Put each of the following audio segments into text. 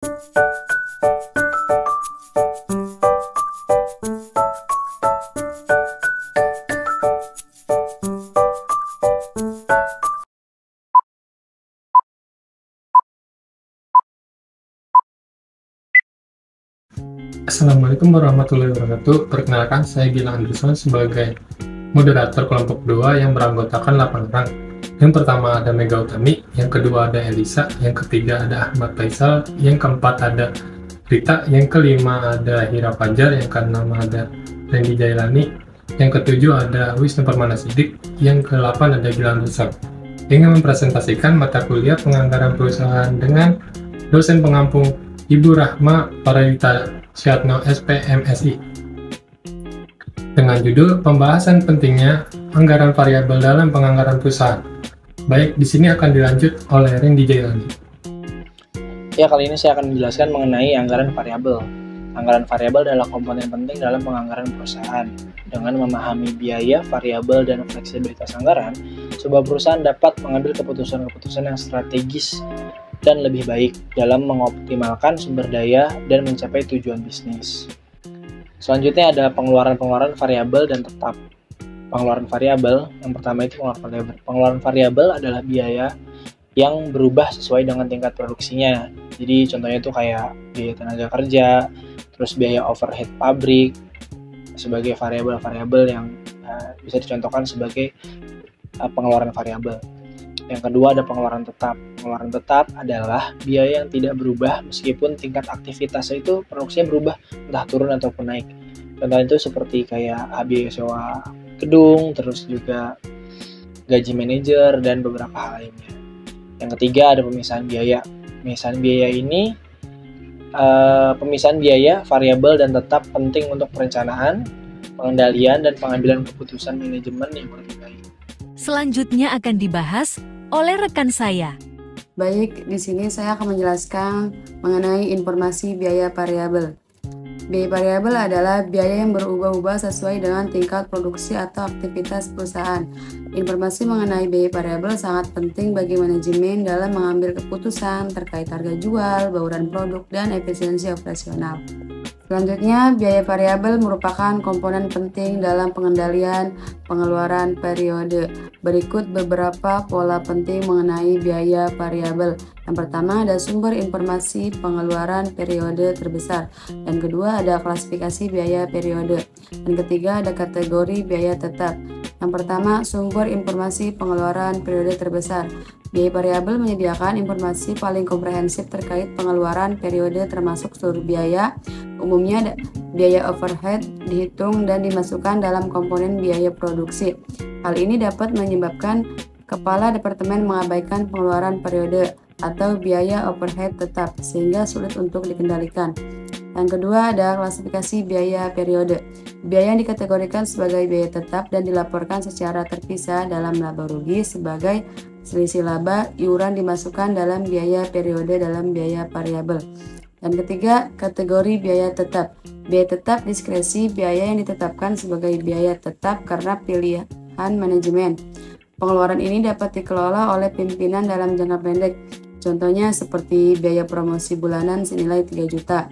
Assalamualaikum warahmatullahi wabarakatuh. Perkenalkan, saya Gilang Anderson sebagai moderator kelompok 2 yang beranggotakan 8 orang. Yang pertama ada Mega Utami, yang kedua ada Elisa, yang ketiga ada Ahmad Faisal, yang keempat ada Rita, yang kelima ada Hira Fajar, yang keenam ada Randy Jailani, yang ketujuh ada Wisnu Permana Sidik, yang ke-8 ada Gilang Anderson. Ingin mempresentasikan mata kuliah penganggaran perusahaan dengan dosen pengampung Ibu Rahma Paradita Syatno SPMSI dengan judul Pembahasan Pentingnya Anggaran Variabel dalam Penganggaran Perusahaan. Baik, di sini akan dilanjut oleh Randy Jailani. Ya, kali ini saya akan menjelaskan mengenai anggaran variabel. Anggaran variabel adalah komponen penting dalam penganggaran perusahaan. Dengan memahami biaya, variabel, dan fleksibilitas anggaran, sebuah perusahaan dapat mengambil keputusan-keputusan yang strategis dan lebih baik dalam mengoptimalkan sumber daya dan mencapai tujuan bisnis. Selanjutnya ada pengeluaran variabel dan tetap. Pengeluaran variabel, yang pertama itu pengeluaran variabel adalah biaya yang berubah sesuai dengan tingkat produksinya. Jadi contohnya itu kayak biaya tenaga kerja, terus biaya overhead pabrik, sebagai variabel-variabel yang bisa dicontohkan sebagai pengeluaran variabel. Yang kedua ada pengeluaran tetap. Pengeluaran tetap adalah biaya yang tidak berubah meskipun tingkat aktivitasnya itu produksinya berubah, entah turun ataupun naik. Contohnya itu seperti kayak biaya sewa gedung, terus juga gaji manajer, dan beberapa hal lainnya. Yang ketiga ada pemisahan biaya. Pemisahan biaya ini pemisahan biaya, variabel, dan tetap penting untuk perencanaan, pengendalian, dan pengambilan keputusan manajemen yang lebih baik. Selanjutnya akan dibahas oleh rekan saya. Baik, di sini saya akan menjelaskan mengenai informasi biaya variabel. Biaya variabel adalah biaya yang berubah-ubah sesuai dengan tingkat produksi atau aktivitas perusahaan. Informasi mengenai biaya variabel sangat penting bagi manajemen dalam mengambil keputusan terkait harga jual, bauran produk, dan efisiensi operasional. Selanjutnya, biaya variabel merupakan komponen penting dalam pengendalian pengeluaran periode. Berikut beberapa pola penting mengenai biaya variabel. Yang pertama ada sumber informasi pengeluaran periode terbesar. Dan kedua ada klasifikasi biaya periode. Dan ketiga ada kategori biaya tetap. Yang pertama, sumber informasi pengeluaran periode terbesar. Biaya variabel menyediakan informasi paling komprehensif terkait pengeluaran periode termasuk seluruh biaya. Umumnya biaya overhead dihitung dan dimasukkan dalam komponen biaya produksi. Hal ini dapat menyebabkan kepala departemen mengabaikan pengeluaran periode atau biaya overhead tetap sehingga sulit untuk dikendalikan. Yang kedua ada klasifikasi biaya periode. Biaya yang dikategorikan sebagai biaya tetap dan dilaporkan secara terpisah dalam laba rugi sebagai selisih laba, iuran dimasukkan dalam biaya periode dalam biaya variabel. Dan ketiga, kategori biaya tetap. Biaya tetap diskresi biaya yang ditetapkan sebagai biaya tetap karena pilihan manajemen. Pengeluaran ini dapat dikelola oleh pimpinan dalam jangka pendek. Contohnya seperti biaya promosi bulanan senilai 3 juta.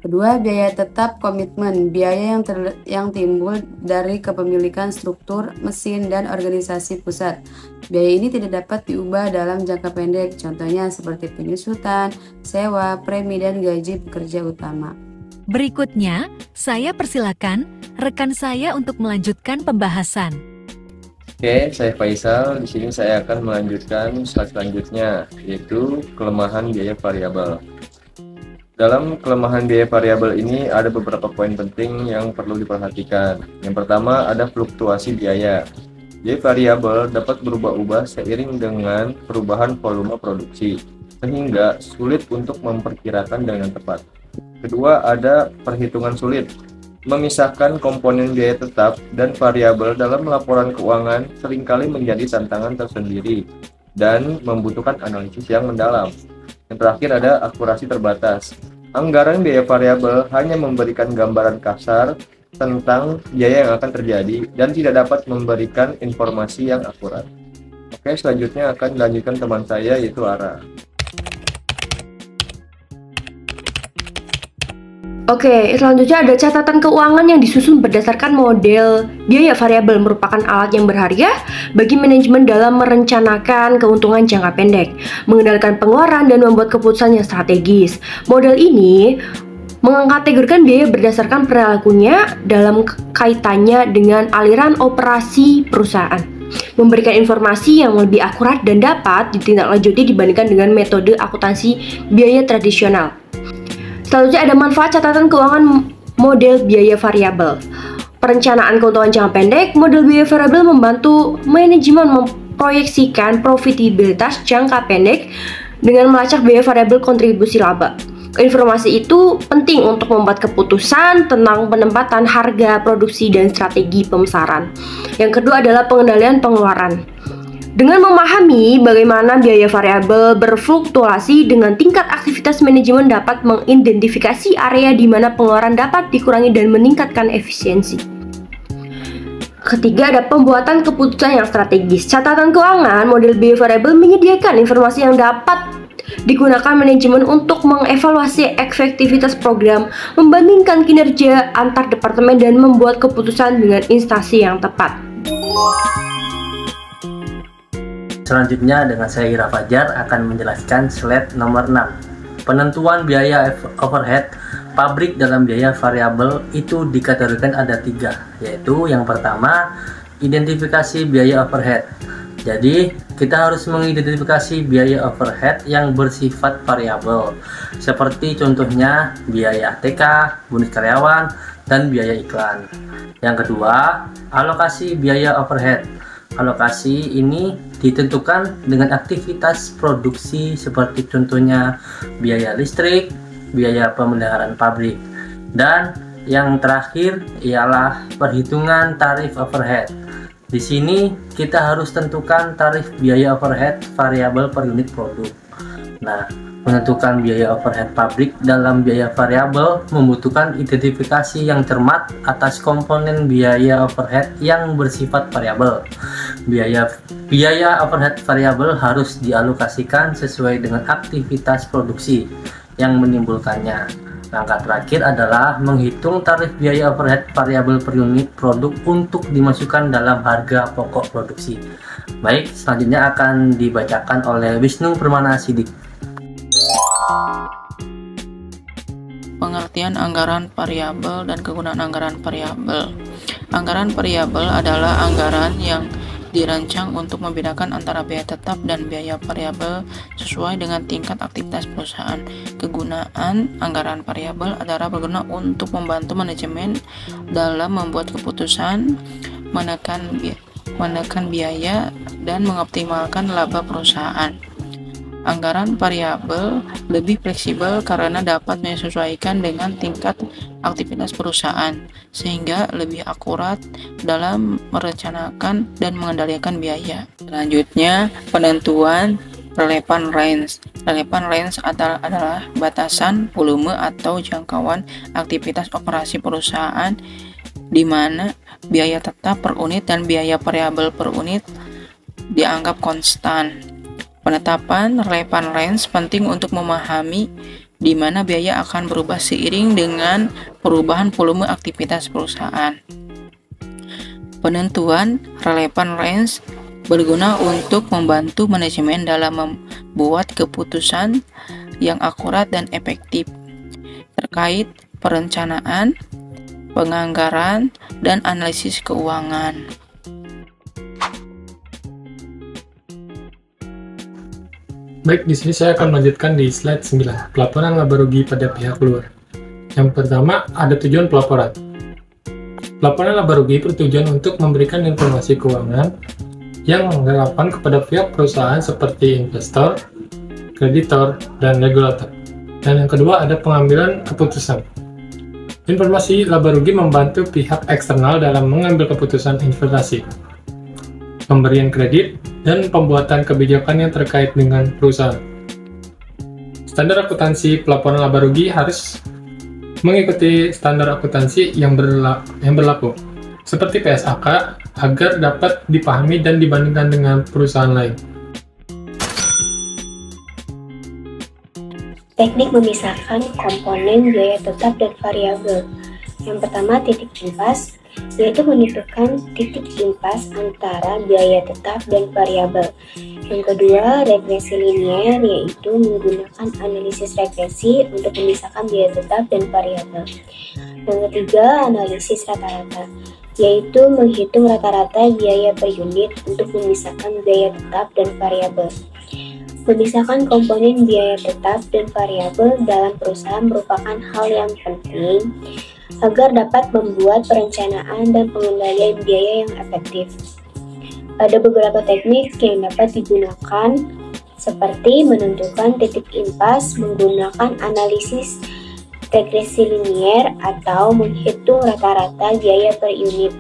Kedua, biaya tetap komitmen, biaya yang timbul dari kepemilikan struktur, mesin, dan organisasi pusat. Biaya ini tidak dapat diubah dalam jangka pendek, contohnya seperti penyusutan, sewa, premi, dan gaji pekerja utama. Berikutnya, saya persilakan rekan saya untuk melanjutkan pembahasan. Oke, saya Faisal. Di sini saya akan melanjutkan slide selanjutnya, yaitu kelemahan biaya variabel. Dalam kelemahan biaya variabel ini ada beberapa poin penting yang perlu diperhatikan. Yang pertama ada fluktuasi biaya. Biaya variabel dapat berubah-ubah seiring dengan perubahan volume produksi, sehingga sulit untuk memperkirakan dengan tepat. Kedua ada perhitungan sulit. Memisahkan komponen biaya tetap dan variabel dalam laporan keuangan seringkali menjadi tantangan tersendiri dan membutuhkan analisis yang mendalam. Yang terakhir ada akurasi terbatas. Anggaran biaya variabel hanya memberikan gambaran kasar tentang biaya yang akan terjadi dan tidak dapat memberikan informasi yang akurat. Oke, selanjutnya akan dilanjutkan teman saya yaitu Ara. Oke, selanjutnya ada catatan keuangan yang disusun berdasarkan model biaya variabel, merupakan alat yang berharga bagi manajemen dalam merencanakan keuntungan jangka pendek, mengendalikan pengeluaran, dan membuat keputusan yang strategis. Model ini mengkategorikan biaya berdasarkan perilakunya dalam kaitannya dengan aliran operasi perusahaan, memberikan informasi yang lebih akurat dan dapat ditindaklanjuti dibandingkan dengan metode akuntansi biaya tradisional. Selanjutnya ada manfaat catatan keuangan model biaya variabel. Perencanaan keuntungan jangka pendek, model biaya variabel membantu manajemen memproyeksikan profitabilitas jangka pendek dengan melacak biaya variabel kontribusi laba. Informasi itu penting untuk membuat keputusan tentang penempatan harga produksi dan strategi pemasaran. Yang kedua adalah pengendalian pengeluaran. Dengan memahami bagaimana biaya variabel berfluktuasi dengan tingkat aktivitas, manajemen dapat mengidentifikasi area di mana pengeluaran dapat dikurangi dan meningkatkan efisiensi. Ketiga ada pembuatan keputusan yang strategis. Catatan keuangan model biaya variabel menyediakan informasi yang dapat digunakan manajemen untuk mengevaluasi efektivitas program, membandingkan kinerja antar departemen, dan membuat keputusan dengan instansi yang tepat. Selanjutnya dengan saya Ira Fajar akan menjelaskan slide nomor 6. Penentuan biaya overhead pabrik dalam biaya variabel itu dikategorikan ada 3, yaitu yang pertama identifikasi biaya overhead. Jadi kita harus mengidentifikasi biaya overhead yang bersifat variabel, seperti contohnya biaya ATK, bonus karyawan, dan biaya iklan. Yang kedua, alokasi biaya overhead. Alokasi ini ditentukan dengan aktivitas produksi seperti contohnya biaya listrik, biaya pemeliharaan pabrik. Dan yang terakhir ialah perhitungan tarif overhead. Di sini kita harus tentukan tarif biaya overhead variabel per unit produk. Nah, menentukan biaya overhead pabrik dalam biaya variabel membutuhkan identifikasi yang cermat atas komponen biaya overhead yang bersifat variabel. Biaya overhead variabel harus dialokasikan sesuai dengan aktivitas produksi yang menimbulkannya. Langkah terakhir adalah menghitung tarif biaya overhead variabel per unit produk untuk dimasukkan dalam harga pokok produksi. Baik, selanjutnya akan dibacakan oleh Wisnu Permana Sidik. Pengertian anggaran variabel dan kegunaan anggaran variabel. Anggaran variabel adalah anggaran yang dirancang untuk membedakan antara biaya tetap dan biaya variabel sesuai dengan tingkat aktivitas perusahaan. Kegunaan anggaran variabel adalah berguna untuk membantu manajemen dalam membuat keputusan, menekan biaya, dan mengoptimalkan laba perusahaan. Anggaran variabel lebih fleksibel karena dapat menyesuaikan dengan tingkat aktivitas perusahaan, sehingga lebih akurat dalam merencanakan dan mengendalikan biaya. Selanjutnya, penentuan relevan range. Relevan range adalah batasan volume atau jangkauan aktivitas operasi perusahaan di mana biaya tetap per unit dan biaya variabel per unit dianggap konstan. Penetapan relevan range penting untuk memahami di mana biaya akan berubah seiring dengan perubahan volume aktivitas perusahaan. Penentuan relevan range berguna untuk membantu manajemen dalam membuat keputusan yang akurat dan efektif terkait perencanaan, penganggaran, dan analisis keuangan. Baik, di sini saya akan melanjutkan di slide 9, pelaporan laba rugi pada pihak luar. Yang pertama, ada tujuan pelaporan. Pelaporan laba rugi bertujuan untuk memberikan informasi keuangan yang relevan kepada pihak perusahaan seperti investor, kreditor, dan regulator. Dan yang kedua, ada pengambilan keputusan. Informasi laba rugi membantu pihak eksternal dalam mengambil keputusan investasi, pemberian kredit, dan pembuatan kebijakan yang terkait dengan perusahaan. Standar akuntansi pelaporan laba rugi harus mengikuti standar akuntansi yang berlaku, seperti PSAK, agar dapat dipahami dan dibandingkan dengan perusahaan lain. Teknik memisahkan komponen biaya tetap dan variabel. Yang pertama, titik impas, yaitu menentukan titik impas antara biaya tetap dan variabel. Yang kedua, regresi linier, yaitu menggunakan analisis regresi untuk memisahkan biaya tetap dan variabel. Yang ketiga, analisis rata-rata, yaitu menghitung rata-rata biaya per unit untuk memisahkan biaya tetap dan variabel. Memisahkan komponen biaya tetap dan variabel dalam perusahaan merupakan hal yang penting agar dapat membuat perencanaan dan pengendalian biaya yang efektif. Ada beberapa teknik yang dapat digunakan, seperti menentukan titik impas menggunakan analisis regresi linier atau menghitung rata-rata biaya per unit.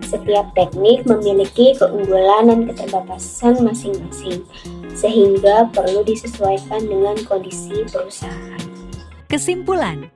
Setiap teknik memiliki keunggulan dan keterbatasan masing-masing, sehingga perlu disesuaikan dengan kondisi perusahaan. Kesimpulan.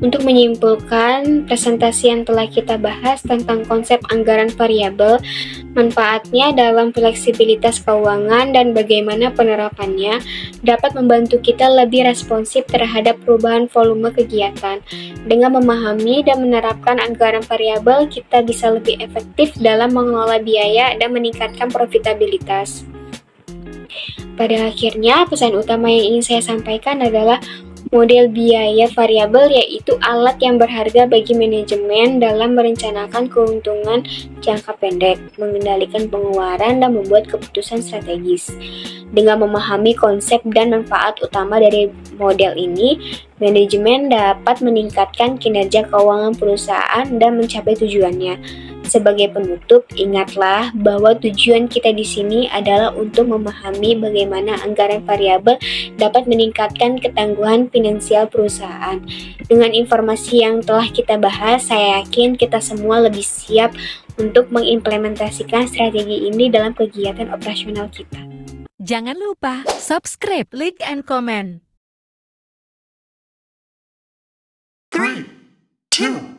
Untuk menyimpulkan presentasi yang telah kita bahas tentang konsep anggaran variabel, manfaatnya dalam fleksibilitas keuangan dan bagaimana penerapannya dapat membantu kita lebih responsif terhadap perubahan volume kegiatan. Dengan memahami dan menerapkan anggaran variabel, kita bisa lebih efektif dalam mengelola biaya dan meningkatkan profitabilitas. Pada akhirnya, pesan utama yang ingin saya sampaikan adalah model biaya variabel, yaitu alat yang berharga bagi manajemen dalam merencanakan keuntungan jangka pendek, mengendalikan pengeluaran, dan membuat keputusan strategis. Dengan memahami konsep dan manfaat utama dari model ini, manajemen dapat meningkatkan kinerja keuangan perusahaan dan mencapai tujuannya. Sebagai penutup, ingatlah bahwa tujuan kita di sini adalah untuk memahami bagaimana anggaran variabel dapat meningkatkan ketangguhan finansial perusahaan. Dengan informasi yang telah kita bahas, saya yakin kita semua lebih siap untuk mengimplementasikan strategi ini dalam kegiatan operasional kita. Jangan lupa subscribe, like, and comment. 3, 2,